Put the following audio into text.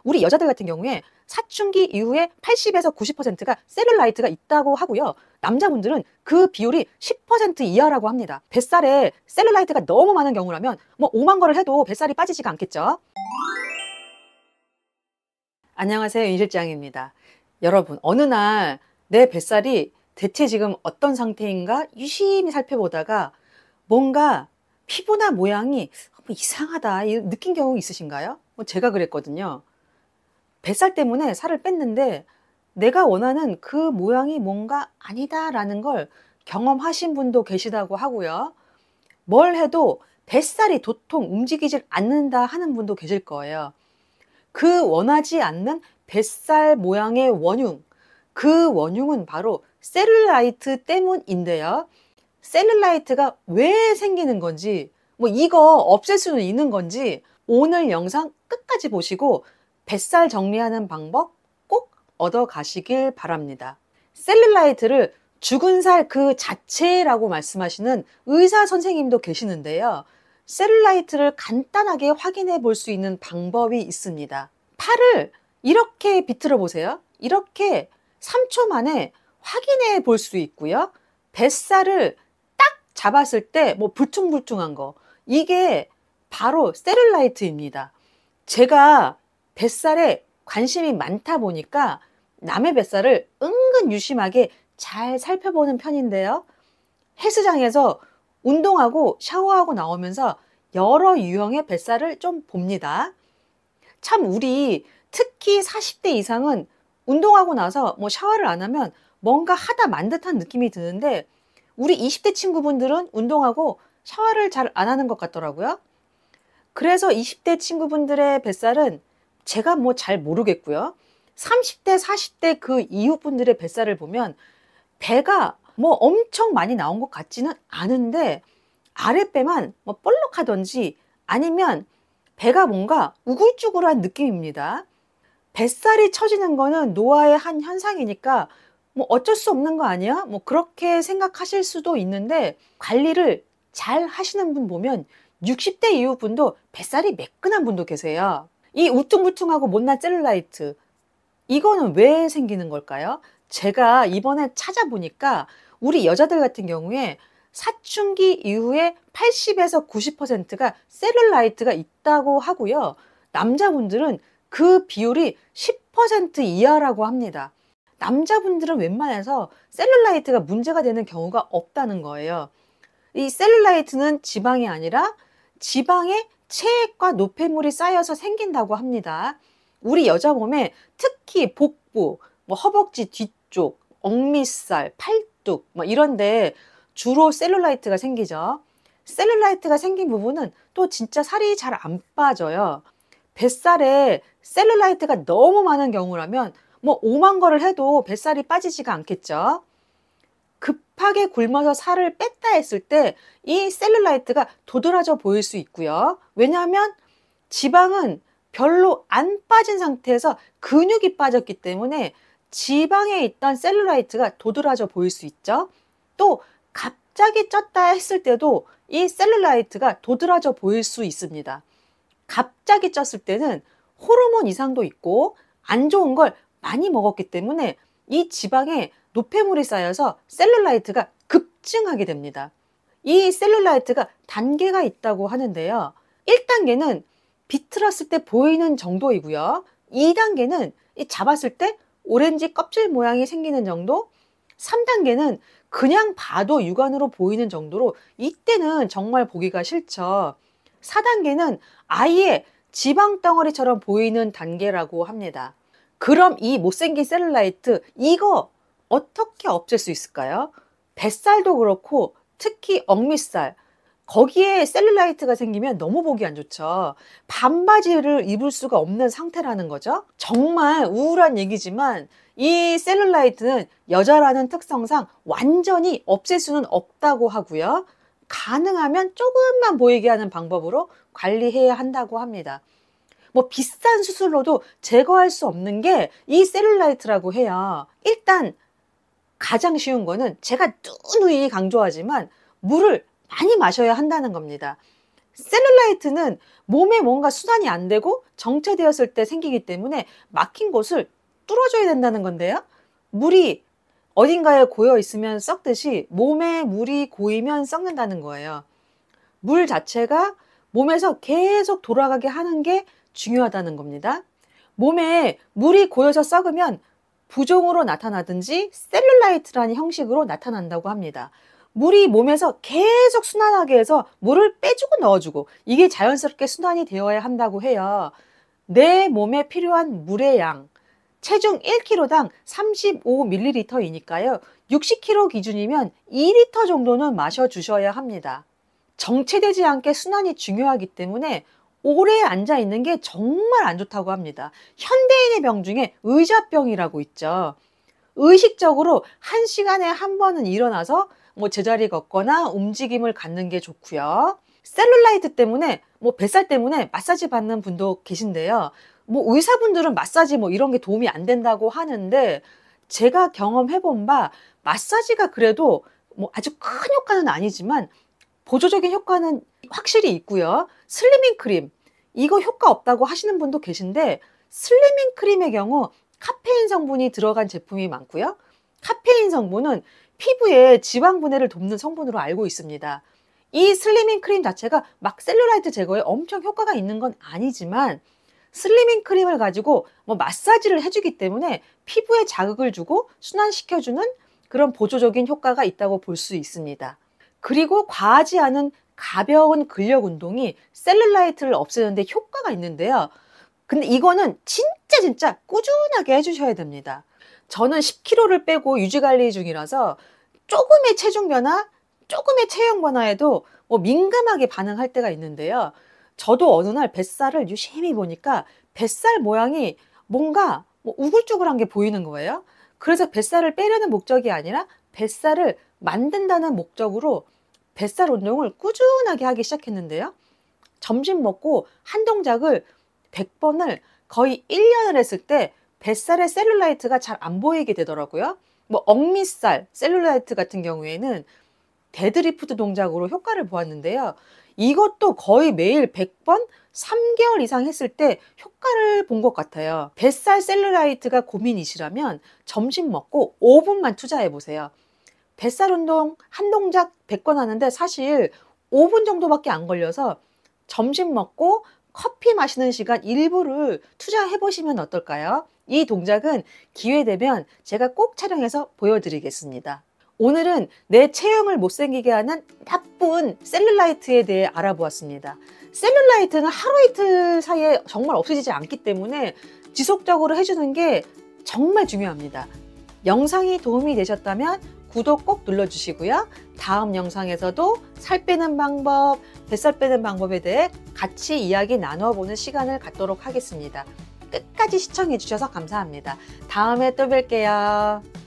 우리 여자들 같은 경우에 사춘기 이후에 80에서 90%가 셀룰라이트가 있다고 하고요. 남자분들은 그 비율이 10% 이하라고 합니다. 뱃살에 셀룰라이트가 너무 많은 경우라면 뭐 5만 거를 해도 뱃살이 빠지지가 않겠죠. 안녕하세요, 윤 실장입니다. 여러분, 어느 날 내 뱃살이 대체 지금 어떤 상태인가 유심히 살펴보다가 뭔가 피부나 모양이 이상하다 느낀 경우 있으신가요? 제가 그랬거든요. 뱃살 때문에 살을 뺐는데 내가 원하는 그 모양이 뭔가 아니다라는 걸 경험하신 분도 계시다고 하고요. 뭘 해도 뱃살이 도통 움직이질 않는다 하는 분도 계실 거예요. 그 원하지 않는 뱃살 모양의 원흉, 그 원흉은 바로 셀룰라이트 때문인데요. 셀룰라이트가 왜 생기는 건지, 이거 없앨 수는 있는 건지 오늘 영상 끝까지 보시고 뱃살 정리하는 방법 꼭 얻어 가시길 바랍니다. 셀룰라이트를 죽은 살 그 자체라고 말씀하시는 의사 선생님도 계시는데요. 셀룰라이트를 간단하게 확인해 볼 수 있는 방법이 있습니다. 팔을 이렇게 비틀어 보세요. 이렇게 3초 만에 확인해 볼 수 있고요. 뱃살을 딱 잡았을 때 불퉁불퉁한 거, 이게 바로 셀룰라이트입니다. 제가 뱃살에 관심이 많다 보니까 남의 뱃살을 은근 유심하게 잘 살펴보는 편인데요. 헬스장에서 운동하고 샤워하고 나오면서 여러 유형의 뱃살을 좀 봅니다. 참 우리 특히 40대 이상은 운동하고 나서 샤워를 안 하면 뭔가 하다 만 듯한 느낌이 드는데 우리 20대 친구분들은 운동하고 샤워를 잘 안 하는 것 같더라고요. 그래서 20대 친구분들의 뱃살은 제가 잘 모르겠고요. 30대, 40대 그 이후 분들의 뱃살을 보면 배가 엄청 많이 나온 것 같지는 않은데 아랫배만 볼록하던지 아니면 배가 뭔가 우글쭈글한 느낌입니다. 뱃살이 처지는 거는 노화의 한 현상이니까 어쩔 수 없는 거 아니야? 그렇게 생각하실 수도 있는데 관리를 잘 하시는 분 보면 60대 이후 분도 뱃살이 매끈한 분도 계세요. 이 우퉁불퉁하고 못난 셀룰라이트, 이거는 왜 생기는 걸까요? 제가 이번에 찾아보니까 우리 여자들 같은 경우에 사춘기 이후에 80에서 90%가 셀룰라이트가 있다고 하고요. 남자분들은 그 비율이 10% 이하라고 합니다. 남자분들은 웬만해서 셀룰라이트가 문제가 되는 경우가 없다는 거예요. 이 셀룰라이트는 지방이 아니라 지방에 체액과 노폐물이 쌓여서 생긴다고 합니다. 우리 여자 몸에 특히 복부, 허벅지 뒤쪽, 억밑살, 팔뚝 이런데 주로 셀룰라이트가 생기죠. 셀룰라이트가 생긴 부분은 또 진짜 살이 잘 안 빠져요. 뱃살에 셀룰라이트가 너무 많은 경우라면 5만 거를 해도 뱃살이 빠지지가 않겠죠. 급하게 굶어서 살을 뺐다 했을 때 이 셀룰라이트가 도드라져 보일 수 있고요. 왜냐하면 지방은 별로 안 빠진 상태에서 근육이 빠졌기 때문에 지방에 있던 셀룰라이트가 도드라져 보일 수 있죠. 또 갑자기 쪘다 했을 때도 이 셀룰라이트가 도드라져 보일 수 있습니다. 갑자기 쪘을 때는 호르몬 이상도 있고 안 좋은 걸 많이 먹었기 때문에 이 지방에 노폐물이 쌓여서 셀룰라이트가 급증하게 됩니다. 이 셀룰라이트가 단계가 있다고 하는데요. 1단계는 비틀었을 때 보이는 정도이고요. 2단계는 잡았을 때 오렌지 껍질 모양이 생기는 정도, 3단계는 그냥 봐도 육안으로 보이는 정도로 이때는 정말 보기가 싫죠. 4단계는 아예 지방 덩어리처럼 보이는 단계라고 합니다. 그럼 이 못생긴 셀룰라이트, 이거 어떻게 없앨 수 있을까요? 뱃살도 그렇고 특히 억밑살, 거기에 셀룰라이트가 생기면 너무 보기 안 좋죠. 반바지를 입을 수가 없는 상태라는 거죠. 정말 우울한 얘기지만 이 셀룰라이트는 여자라는 특성상 완전히 없앨 수는 없다고 하고요. 가능하면 조금만 보이게 하는 방법으로 관리해야 한다고 합니다. 비싼 수술로도 제거할 수 없는 게 이 셀룰라이트라고 해요. 일단 가장 쉬운 거는 제가 누누이 강조하지만 물을 많이 마셔야 한다는 겁니다. 셀룰라이트는 몸에 뭔가 순환이 안 되고 정체되었을 때 생기기 때문에 막힌 곳을 뚫어줘야 된다는 건데요. 물이 어딘가에 고여 있으면 썩듯이 몸에 물이 고이면 썩는다는 거예요. 물 자체가 몸에서 계속 돌아가게 하는 게 중요하다는 겁니다. 몸에 물이 고여서 썩으면 부종으로 나타나든지 셀룰라이트라는 형식으로 나타난다고 합니다. 물이 몸에서 계속 순환하게 해서 물을 빼주고 넣어주고 이게 자연스럽게 순환이 되어야 한다고 해요. 내 몸에 필요한 물의 양, 체중 1kg당 35ml이니까요. 60kg 기준이면 2리터 정도는 마셔주셔야 합니다. 정체되지 않게 순환이 중요하기 때문에 오래 앉아 있는 게 정말 안 좋다고 합니다. 현대인의 병 중에 의자병이라고 있죠. 의식적으로 1시간에 한 번은 일어나서 제자리 걷거나 움직임을 갖는 게 좋고요. 셀룰라이트 때문에 뱃살 때문에 마사지 받는 분도 계신데요. 의사분들은 마사지 이런 게 도움이 안 된다고 하는데 제가 경험해본 바 마사지가 그래도 아주 큰 효과는 아니지만 보조적인 효과는 확실히 있고요. 슬리밍 크림 이거 효과 없다고 하시는 분도 계신데 슬리밍 크림의 경우 카페인 성분이 들어간 제품이 많고요. 카페인 성분은 피부의 지방 분해를 돕는 성분으로 알고 있습니다. 이 슬리밍 크림 자체가 막 셀룰라이트 제거에 엄청 효과가 있는 건 아니지만 슬리밍 크림을 가지고 마사지를 해주기 때문에 피부에 자극을 주고 순환시켜주는 그런 보조적인 효과가 있다고 볼 수 있습니다. 그리고 과하지 않은 가벼운 근력 운동이 셀룰라이트를 없애는데 효과가 있는데요. 근데 이거는 진짜 꾸준하게 해주셔야 됩니다. 저는 10kg를 빼고 유지관리 중이라서 조금의 체중 변화, 조금의 체형 변화에도 민감하게 반응할 때가 있는데요. 저도 어느 날 뱃살을 유심히 보니까 뱃살 모양이 뭔가 우글쭈글한 게 보이는 거예요. 그래서 뱃살을 빼려는 목적이 아니라 뱃살을 만든다는 목적으로 뱃살 운동을 꾸준하게 하기 시작했는데요. 점심 먹고 한 동작을 100번을 거의 1년을 했을 때 뱃살의 셀룰라이트가 잘 안 보이게 되더라고요. 억밑살 셀룰라이트 같은 경우에는 데드리프트 동작으로 효과를 보았는데요. 이것도 거의 매일 100번 3개월 이상 했을 때 효과를 본 것 같아요. 뱃살 셀룰라이트가 고민이시라면 점심 먹고 5분만 투자해 보세요. 뱃살 운동 한 동작 100번 하는데 사실 5분 정도밖에 안 걸려서 점심 먹고 커피 마시는 시간 일부를 투자해 보시면 어떨까요? 이 동작은 기회 되면 제가 꼭 촬영해서 보여드리겠습니다. 오늘은 내 체형을 못생기게 하는 나쁜 셀룰라이트에 대해 알아보았습니다. 셀룰라이트는 하루 이틀 사이에 정말 없어지지 않기 때문에 지속적으로 해주는 게 정말 중요합니다. 영상이 도움이 되셨다면 구독 꼭 눌러주시고요. 다음 영상에서도 살 빼는 방법, 뱃살 빼는 방법에 대해 같이 이야기 나눠보는 시간을 갖도록 하겠습니다. 끝까지 시청해 주셔서 감사합니다. 다음에 또 뵐게요.